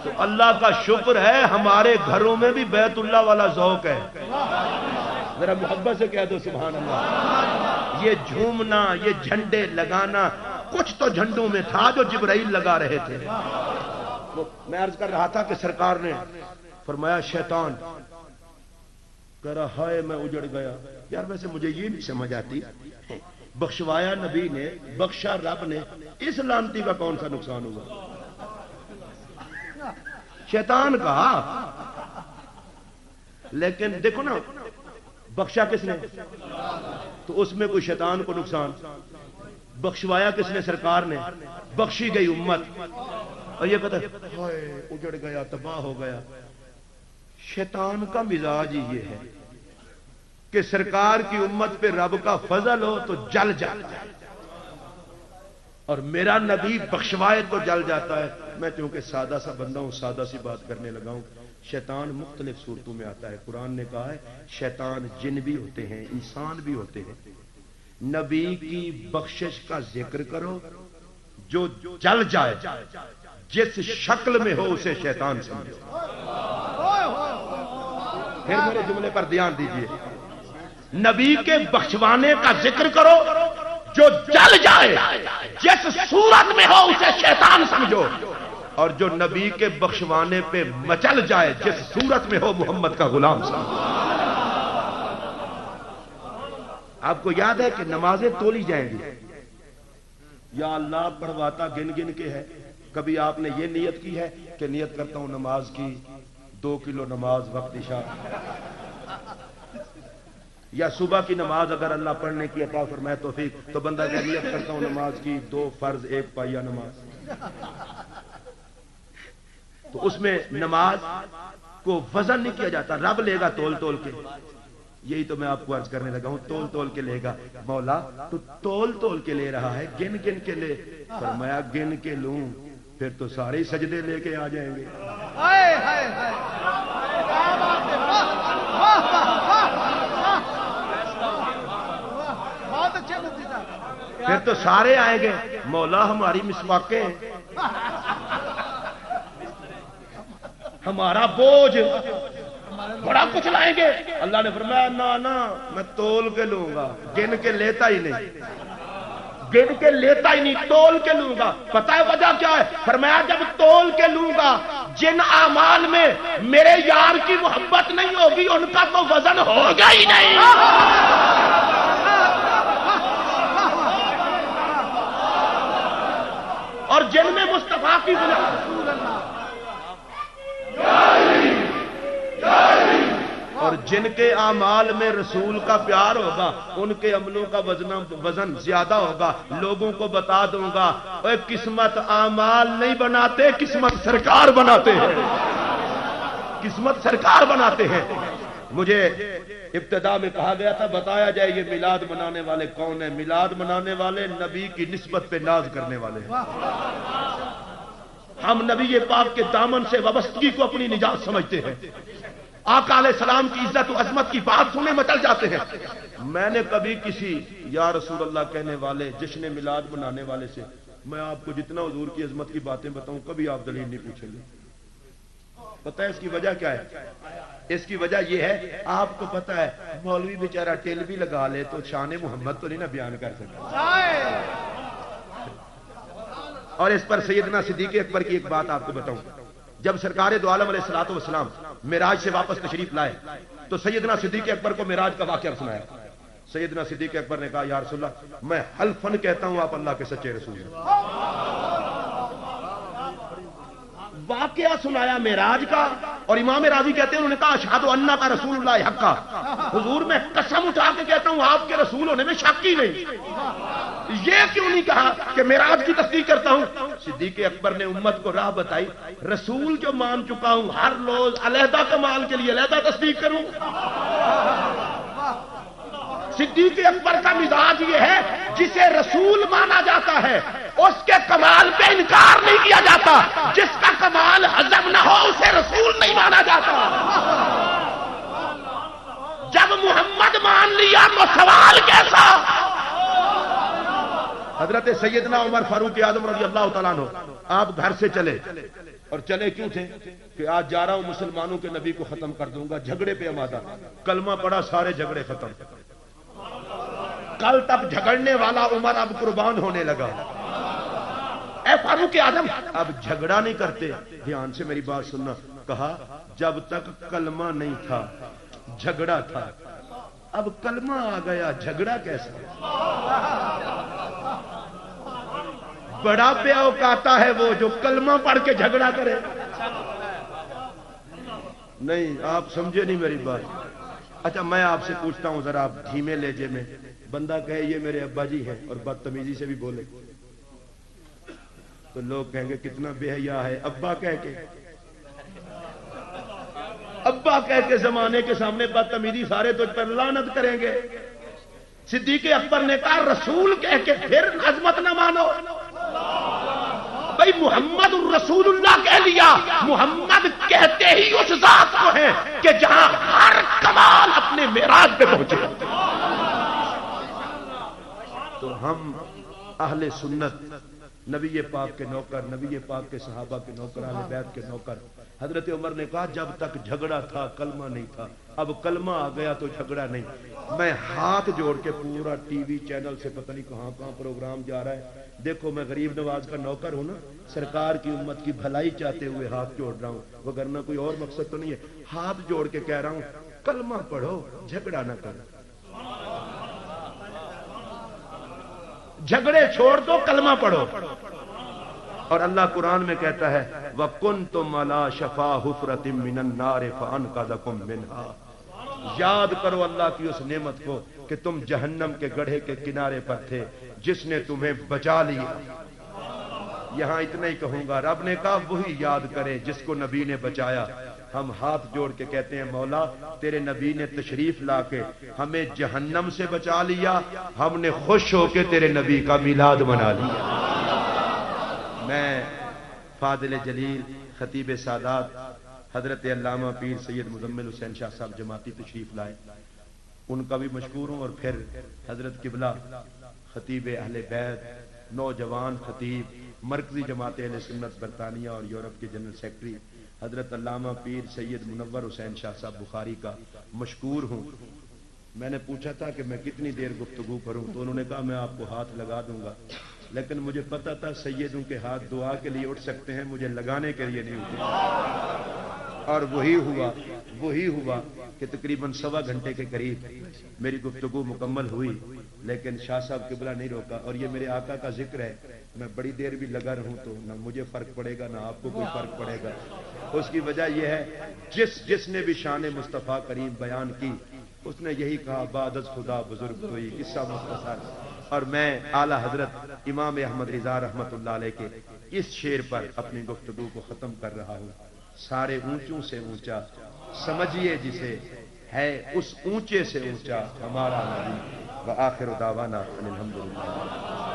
تو اللہ کا شکر ہے ہمارے گھروں میں بھی بیت اللہ والا ذوق ہے. ذرا محبت سے کہہ دو سبحان اللہ. یہ جھومنا، یہ جھنڈے لگانا، کچھ تو جھنڈوں میں تھا جو جبرائیل لگا رہے تھے. میں عرض کر رہا تھا کہ سرکار نے فرمایا شیطان کہہ رہا ہائے میں اجڑ گیا. یار ویسے مجھے یہ نہیں سمجھ آتی، بخشوایا نبی نے، بخشا رب نے، اس لعنتی کا کون سا نقصان ہوگا؟ شیطان کہا. لیکن دیکھو نا بخشا کس نے؟ تو اس میں کوئی شیطان کو نقصان. بخشوایا کس نے؟ سرکار نے. بخشی گئی امت، اور یہ کہتا ہے ہائے اجڑ گیا، تباہ ہو گیا. شیطان کا مزاج ہی یہ ہے کہ سرکار کی امت پہ رب کا فضل ہو تو جل جاتا ہے، اور میرا نبی بخشوائے تو جل جاتا ہے. میں چونکہ سادہ سا بندہ ہوں، سادہ سی بات کرنے لگا ہوں. شیطان مختلف صورتوں میں آتا ہے. قرآن نے کہا ہے شیطان جن بھی ہوتے ہیں، انسان بھی ہوتے ہیں. نبی کی بخشش کا ذکر کرو، جو جل جائے جس شکل میں ہو اسے شیطان سمجھو. پھر میرے جملے پر دھیان دیجیے. نبی کے بخشوانے کا ذکر کرو، جو جل جائے جس صورت میں ہو اسے شیطان سمجھو، اور جو نبی کے بخشوانے پہ مچل جائے جس صورت میں ہو محمد کا غلام سمجھو. آپ کو یاد ہے کہ نمازیں تولی جائیں گی. یا اللہ پڑھواتا گن گن کے ہے. کبھی آپ نے یہ نیت کی ہے کہ نیت کرتا ہوں نماز کی 2 کلو نماز وقت عشاء، یا صبح کی نماز اگر اللہ پڑھنے کی عطا فرمائے توفیق تو بندہ کیا نیت کرتا ہوں نماز کی 2 فرض 1 پایہ نماز. تو اس میں نماز کو وزن نہیں کیا جاتا، رب لے گا تول تول کے. یہی تو میں آپ کو عرض کرنے لگا ہوں، تول تول کے لے گا. مولا تو تول تول کے لے رہا ہے، گن گن کے لے. فرمایا گن کے لوں پھر تو سارے سجدے لے کے آ جائیں گے. پھر تو سارے آئیں گے. مولا ہماری مسواکیں، ہمارا بوجھ، بڑا کچھ لائیں گے. اللہ نے فرمایا نہ میں تول کے لوں گا، گن کے لیتا ہی نہیں، گن کے لیتا ہی نہیں، تول کے لوں گا. پتہ ہے وجہ کیا ہے؟ فرمایا جب تول کے لوں گا جن اعمال میں میرے یار کی محبت نہیں ہوگی ان کا تو وزن ہوگا ہی نہیں. اور جن میں مصطفیٰ کی اور جن کے اعمال میں رسول کا پیار ہوگا ان کے عملوں کا وزن زیادہ ہوگا. لوگوں کو بتا دوں گا اے قسمت اعمال نہیں بناتے، قسمت سرکار بناتے ہیں، قسمت سرکار بناتے ہیں. مجھے ابتدا میں کہا گیا تھا بتایا جائے یہ میلاد منانے والے کون ہیں. میلاد منانے والے نبی کی نسبت پہ ناز کرنے والے ہیں. ہم نبی پاک کے دامن سے وابستگی کو اپنی نجات سمجھتے ہیں. آقا علیہ السلام کی عزت و عظمت کی بات سننے مچل جاتے ہیں. میں نے کبھی کسی یا رسول اللہ کہنے والے جشن میلاد منانے والے سے میں آپ کو جتنا حضور کی عظمت کی باتیں بتاؤں کبھی آپ دلیل نہیں پوچھیں گے. پتہ ہے اس کی وجہ کیا ہے؟ اس کی وجہ یہ ہے آپ کو پتہ ہے مولوی بیچارہ ٹیل بھی لگا لے تو شان محمد تو نہیں نہ بیان کر سکتا. اور اس پر سیدنا صدیق اکبر کی ایک بات آپ کو بتاؤں. جب سرکار دو عالم علیہ الصلوۃ والسلام معراج سے واپس تشریف لائے تو سیدنا صدیق اکبر کو معراج کا واقعہ سنایا. سیدنا صدیق اکبر نے کہا یا رسول اللہ میں حلفاً کہتا ہوں آپ اللہ کے سچے رسول ہیں. واقعہ سنایا معراج کا، اور امام راضی کہتے ہیں انہوں نے کہا اشہد انک کا رسول اللہ حق کا. حضور میں قسم اٹھا کے کہتا ہوں آپ کے رسول ہونے میں شک ہی نہیں. یہ کیوں نہیں کہا کہ معراج کی تصدیق کرتا ہوں؟ صدیق اکبر نے امت کو راہ بتائی. رسول جو مان چکا ہوں ہر روز علیحدہ کمال کے لیے علیحدہ تصدیق کروں. صدیق اکبر کا مزاج یہ ہے جسے رسول مانا جاتا ہے اس کے کمال پہ انکار نہیں کیا جاتا، جس کا کمال ہضم نہ ہو اسے رسول نہیں مانا جاتا. جب محمد مان لیا تو سوال کیسا؟ حضرت سیدنا عمر فاروق اعظم رضی اللہ تعالیٰ عنہ آپ گھر سے چلے اور چلے کیوں تھے کہ آج جا رہا ہوں مسلمانوں کے نبی کو ختم کر دوں گا، جھگڑے پہ آمادہ، کلمہ پڑا سارے جھگڑے ختم۔ کل تک جھگڑنے والا عمر اب قربان ہونے لگا۔ اے فاروق اعظم اب جھگڑا نہیں کرتے، دھیان سے میری بات سننا، کہا جب تک کلمہ نہیں تھا جھگڑا تھا، اب کلمہ آ گیا جھگڑا کیسا؟ بڑا پہ اوقاتا ہے وہ جو کلمہ پڑھ کے جھگڑا کرے۔ نہیں آپ سمجھے نہیں میری بات۔ اچھا میں آپ سے پوچھتا ہوں ذرا، آپ دھیمے لہجے میں، بندہ کہے یہ میرے ابا جی ہیں اور بدتمیزی سے بھی بولے تو لوگ کہیں گے کتنا بے حیا ہے، ابا کہہ کے زمانے کے سامنے بدتمیزی، سارے تو پر لعنت کریں گے۔ صدیق اکبر نے کہا رسول کہہ کے پھر عظمت نہ مانو، بھائی محمد الرسول اللہ کہہ لیا، محمد کہتے ہی اس ذات کو ہے کہ جہاں ہر کمال اپنے معراج پہ پہنچے۔ تو ہم اہل سنت، نبی پاک کے نوکر، نبی پاک کے صحابہ کے نوکر، اہل بیت کے نوکر۔ حضرت عمر نے کہا جب تک جھگڑا تھا کلمہ نہیں تھا، اب کلمہ آ گیا تو جھگڑا نہیں۔ میں ہاتھ جوڑ کے پورا ٹی وی چینل سے پتہ نہیں کہاں کہاں پروگرام جا رہا ہے، دیکھو میں غریب نواز کا نوکر ہوں نا، سرکار کی امت کی بھلائی چاہتے ہوئے ہاتھ جوڑ رہا ہوں، وگرنہ کوئی اور مقصد تو نہیں ہے۔ ہاتھ جوڑ کے کہہ رہا ہوں کلمہ پڑھو، جھگڑا نہ کرو، جھگڑے چھوڑ دو، کلمہ پڑھو۔ اور اللہ قرآن میں کہتا ہے وَكُنْتُمْ عَلَىٰ شَفَا حُفْرَةٍ مِّنَ النَّارِ فَأَنْقَذَكُم مِّنْهَا۔ یاد کرو اللہ کی اس نعمت کو کہ تم جہنم کے گڑھے کے کنارے پر تھے، جس نے تمہیں بچا لیا۔ یہاں اتنا ہی کہوں گا، رب نے کہا وہی یاد کرے جس کو نبی نے بچایا۔ ہم ہاتھ جوڑ کے کہتے ہیں مولا تیرے نبی نے تشریف لا کے ہمیں جہنم سے بچا لیا، ہم نے خوش ہو کے تیرے نبی کا میلاد منا لیا۔ میں فاضل جلیل خطیب سادات حضرت علامہ پیر سید مزمل حسین شاہ صاحب جماعتی تشریف لائے، ان کا بھی مشکور ہوں، اور پھر حضرت قبلہ خطیب اہل بیت، نوجوان خطیب، مرکزی جماعت اہل سنت برطانیہ اور یورپ کے جنرل سیکرٹری حضرت علامہ پیر سید منور حسین شاہ صاحب بخاری کا مشکور ہوں۔ میں نے پوچھا تھا کہ میں کتنی دیر گفتگو کروں تو انہوں نے کہا میں آپ کو ہاتھ لگا دوں گا، لیکن مجھے پتا تھا سیدوں کے ہاتھ دعا کے لیے اٹھ سکتے ہیں، مجھے لگانے کے لیے نہیں اٹھے۔ اور وہی ہوا کہ تقریباً 1.25 گھنٹے کے قریب میری گفتگو مکمل ہوئی، لیکن شاہ صاحب قبلہ نہیں روکا۔ اور یہ میرے آقا کا ذکر ہے، میں بڑی دیر بھی لگا رہوں تو نہ مجھے فرق پڑے گا نہ آپ کو کوئی فرق پڑے گا۔ اس کی وجہ یہ ہے جس نے بھی شان مصطفیٰ کریم بیان کی اس نے یہی کہا بعد از خدا بزرگ ہوئی، قصہ مختصر۔ اور میں اعلی حضرت امام احمد رضا رحمت اللہ علیہ کے اس شعر پر اپنی گفتگو کو ختم کر رہا ہوں۔ سارے اونچوں سے اونچا سمجھیے جسے، ہے اس اونچے سے اونچا ہمارا نبی۔ وآخر دعوانا ان الحمدللہ۔